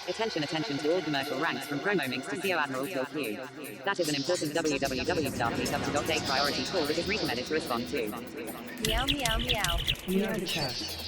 Attention to all commercial ranks from promo minx to CO admiral till Q. That is an important www.starfleet priority call that is recommended to respond to. Meow meow meow. We are the chess.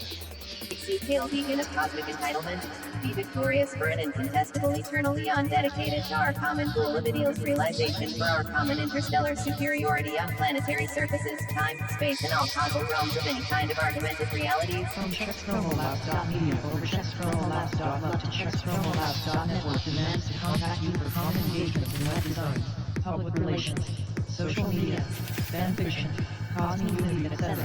Hail beacon of cosmic entitlement. Be victorious for an incontestable eternal eon dedicated to our common goal of ideals realization for our common interstellar superiority on planetary surfaces, time, space, and all causal realms of any kind of argumented realities. From chesspromolabs.media over chesspromolabs.love to chesspromolabs.network demands to contact you for common engagement in web design, public relations, social media, fan fiction, cosmic unity, etc.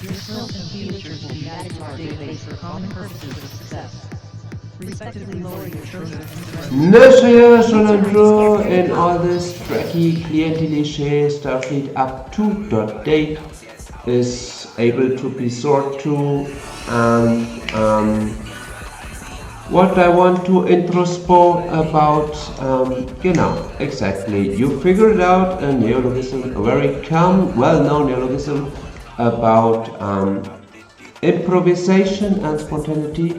Your skills and features will be added to our database for common purposes of success. Respectively lower your chosen interest. Monsieur Solandro in all this tracky clientelische Starfleet up to date is able to be sorted to, and what I want to introspo about, exactly, you figured out a neologism, a very well-known neologism about improvisation and spontaneity,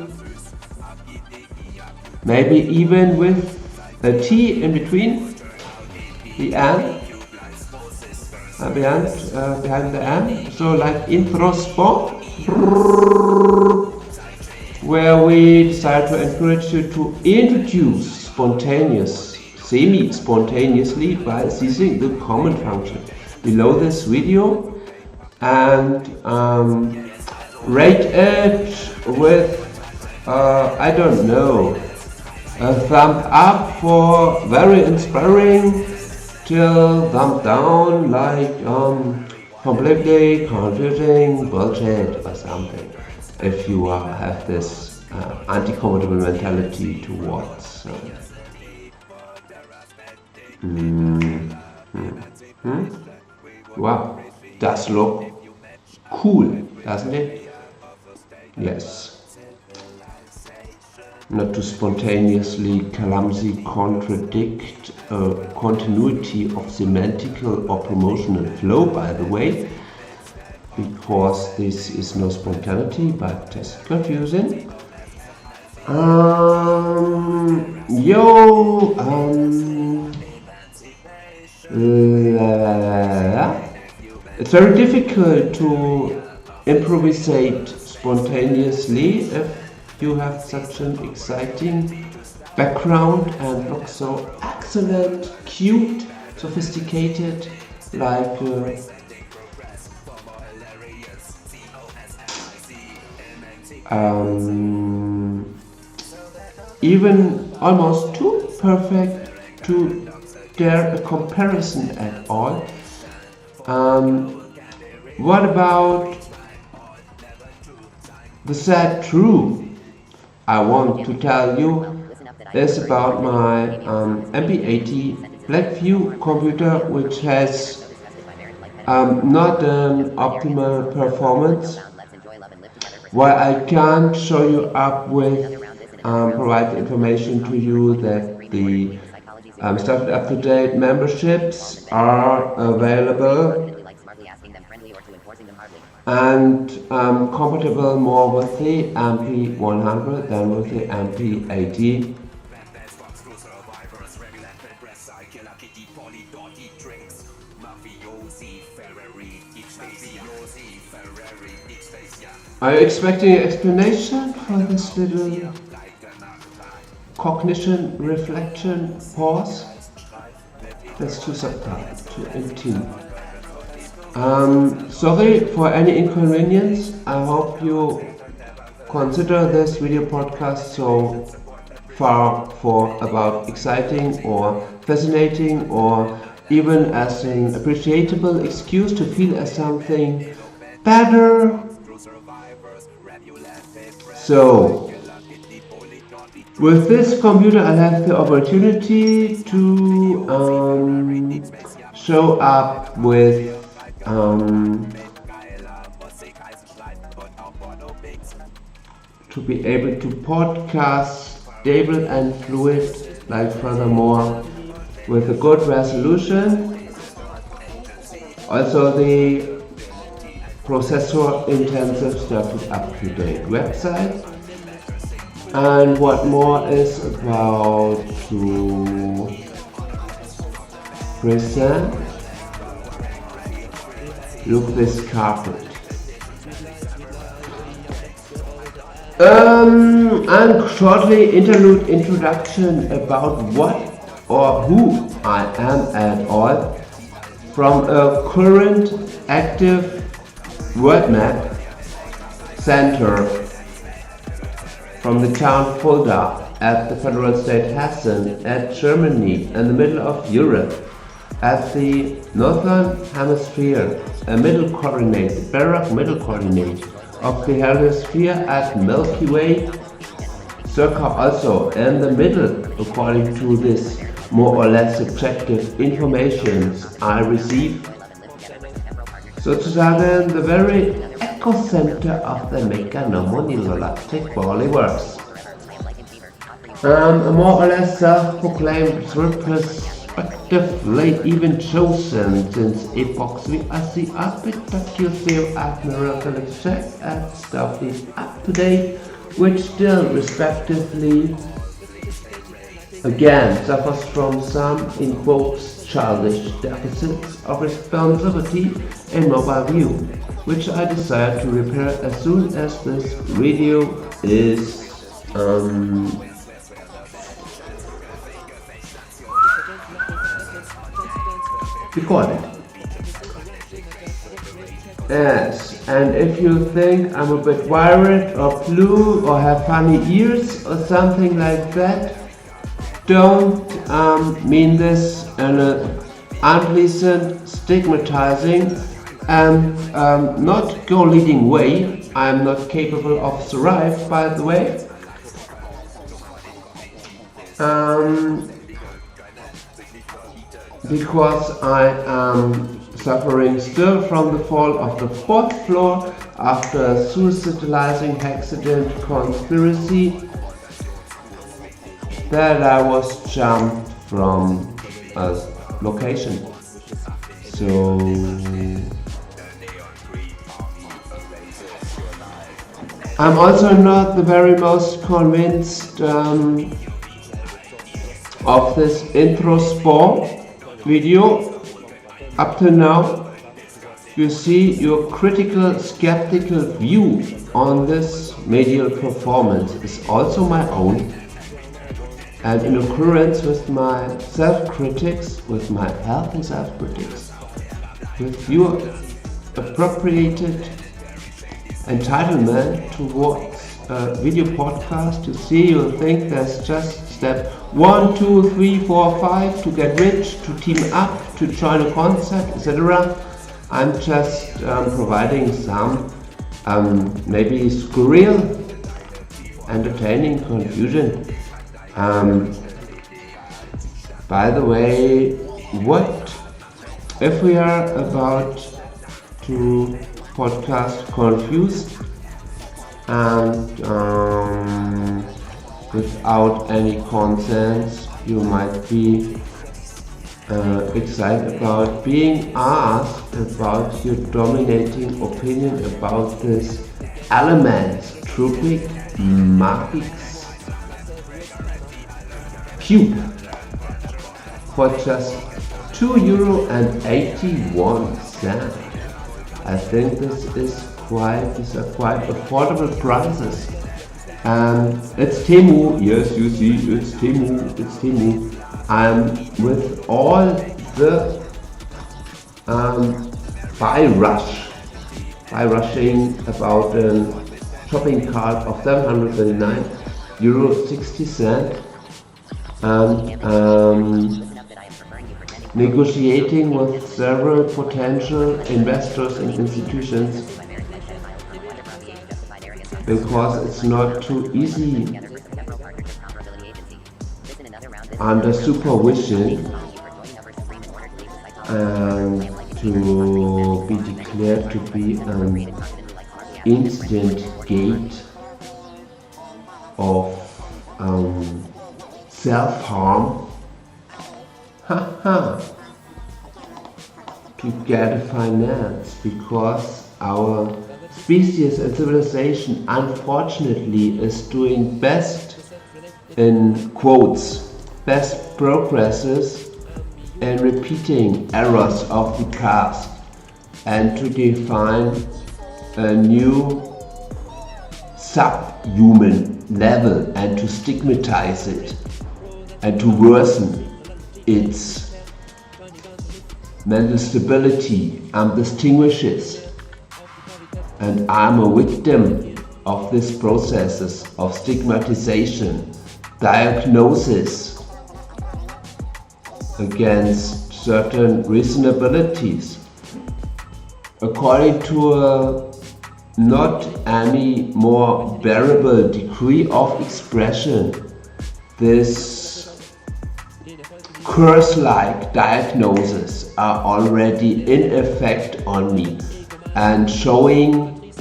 maybe even with a T in between the and, behind the and, so like introspo, where we decide to encourage you to introduce semi-spontaneously by seizing the comment function below this video and rate it with, I don't know, a thumb up for very inspiring till thumb down like completely confusing bullshit or something, if you have this anti-comfortable mentality towards wow, does look cool, doesn't it? Yes. Not to spontaneously clumsy contradict a continuity of semantical or promotional flow, by the way, because this is no spontaneity but just confusing. It's very difficult to improvisate spontaneously if you have such an exciting background and look so excellent, cute, sophisticated, like even almost too perfect to dare a comparison at all. What about the sad truth I want to tell you is about my MP80 Blackview computer, which has not an optimal performance. While I can't show you up with provide the information to you that the Starfleet Up-to-Date memberships are available and compatible more with the MP100 than with the MP80. Are you expecting an explanation for this little cognition, reflection, pause? That's too subtle, too intimate. Sorry for any inconvenience. I hope you consider this video podcast so far for about exciting or fascinating or even as an appreciable excuse to feel as something better. So, with this computer I have the opportunity to show up with to be able to podcast stable and fluid, like furthermore with a good resolution. Also the processor intensive Starfleet Up-to-Date website And what more is about to present? Look this carpet. And shortly interlude introduction about what or who I am at all, from a current active world map center from the town Fulda at the federal state Hessen at Germany in the middle of Europe at the northern hemisphere, a middle coordinate, baroque middle coordinate of the hemisphere at Milky Way circa also in the middle, according to this more or less subjective informations I receive. Sozusagen the very ecocenter of the mechanomonogalactic universe. A more or less self-proclaimed retrospectively even chosen since epochs we are the Architecture Admiral Check and stuff is up to date, which still respectively again suffers from some in quotes childish deficits of responsibility and mobile view, which I desire to repair as soon as this video is recorded. Yes, and if you think I'm a bit wired or blue or have funny ears or something like that, don't mean this in an unpleasant, stigmatizing and not go-leading way. I am not capable of survive, by the way. Because I am suffering still from the fall of the 4th floor after a suicidalizing accident conspiracy that I was jumped from a location. So I'm also not the very most convinced of this intro spore video up to now. You see, your critical, skeptical view on this medial performance is also my own, and in accordance with my self-critics, with my healthy self-critics, with your appropriated entitlement towards a video podcast, to see you think there's just step 1, 2, 3, 4, 5 to get rich, to team up, to join a concept, etc. I'm just providing some maybe scurril, entertaining confusion. By the way, what if we are about to podcast confused and without any consent, you might be excited about being asked about your dominating opinion about this element, tropic magics cube for just €2.81. I think these are quite affordable prices. It's Temu, yes, you see, it's Temu. I'm with all the buy rushing about a shopping cart of €709.60 and negotiating with several potential investors and institutions, because it's not too easy under supervision to be declared to be an instant gate of self-harm to get a finance, because our species and civilization unfortunately is doing best, in quotes, best progresses in repeating errors of the past and to define a new subhuman level and to stigmatize it and to worsen its mental stability and distinguishes. And I'm a victim of these processes of stigmatization, diagnosis against certain reasonabilities according to a not any more bearable degree of expression. This curse-like diagnoses are already in effect on me and showing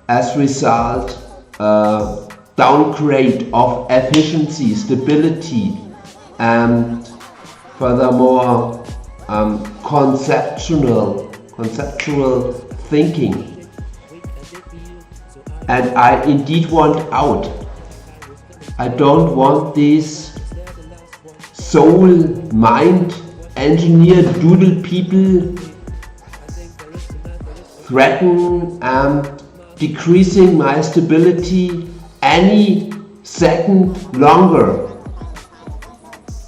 as result a downgrade of efficiency, stability, and furthermore conceptual thinking. And I indeed want out. I don't want these soul, mind, engineered doodle people threaten and decreasing my stability any second longer.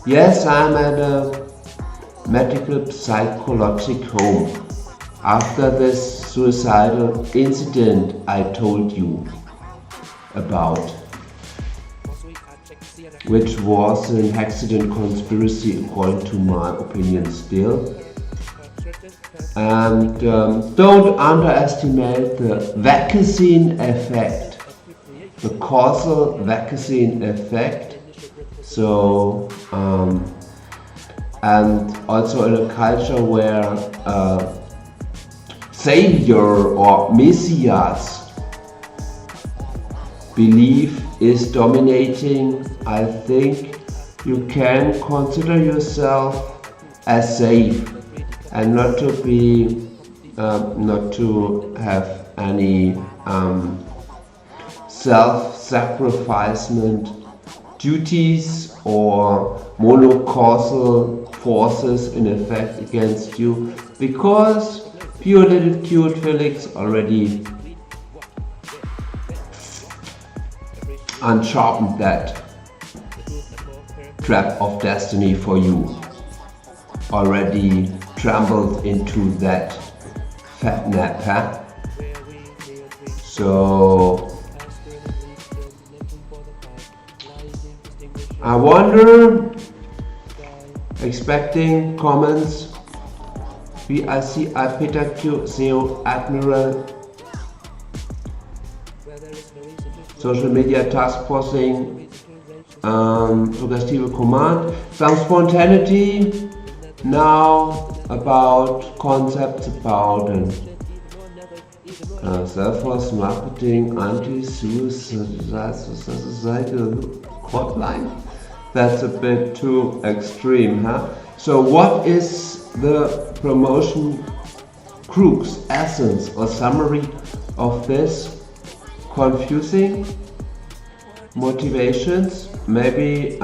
Yes, I'm at a medical psychological home after this suicidal incident I told you about, which was an accident conspiracy according to my opinion still. And don't underestimate the vaccine effect, the causal vaccine effect. So and also in a culture where savior or messiahs belief is dominating, I think you can consider yourself as safe and not to be not to have any self-sacrificement duties or monocausal forces in effect against you, because pure little cute Felix already unsharpened that trap of destiny for you, already trampled into that fat nap, huh? So I wonder, expecting comments, VIC Peter Q, CEO Admiral, Social Media Task Forcing, Suggestive Command, some spontaneity now about concepts about self-force marketing, anti-suicide hotline. That's a bit too extreme, huh? So what is the promotion crux, essence or summary of this? Confusing motivations, maybe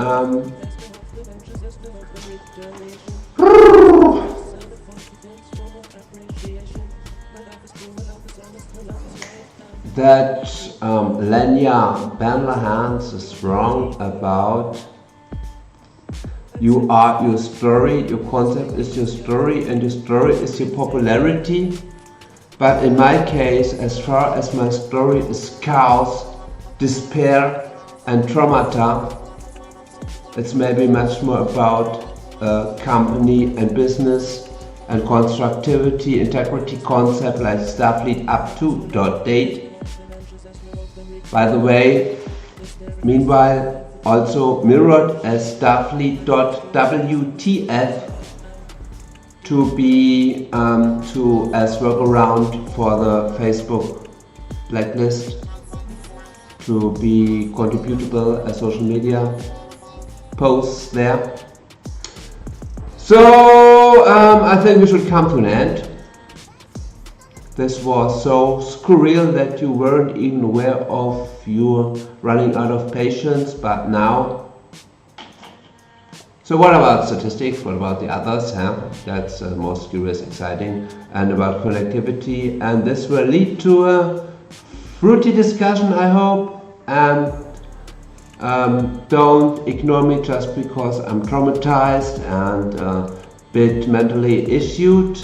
that Lenya Banlahans is wrong about you are your story, your concept is your story, and your story is your popularity. But in my case, as far as my story is chaos, despair and traumata, it's maybe much more about company and business and constructivity, integrity concept like Starfleet up to .date. By the way, meanwhile, also mirrored as Starfleet.wtf to be as workaround for the Facebook blacklist, to be contributable as social media posts there. So I think we should come to an end. this was so skurril that you weren't even aware of you running out of patience, but now. So what about statistics? What about the others? That's most curious, exciting, and about connectivity. And this will lead to a fruity discussion, I hope. And don't ignore me just because I'm traumatized and a bit mentally issued.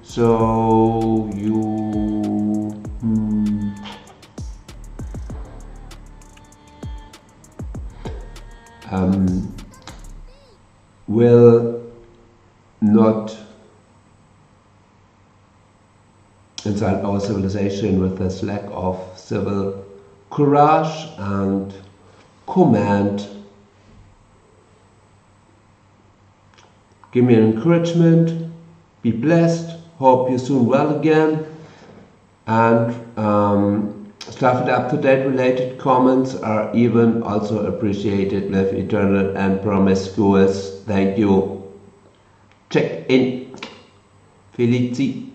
So you will not inside our civilization with this lack of civil courage and command. Give me an encouragement, be blessed, hope you're soon well again, and stuff it up to date related comments are even also appreciated. Live eternal and promiscuous. Thank you. Check in. Felici.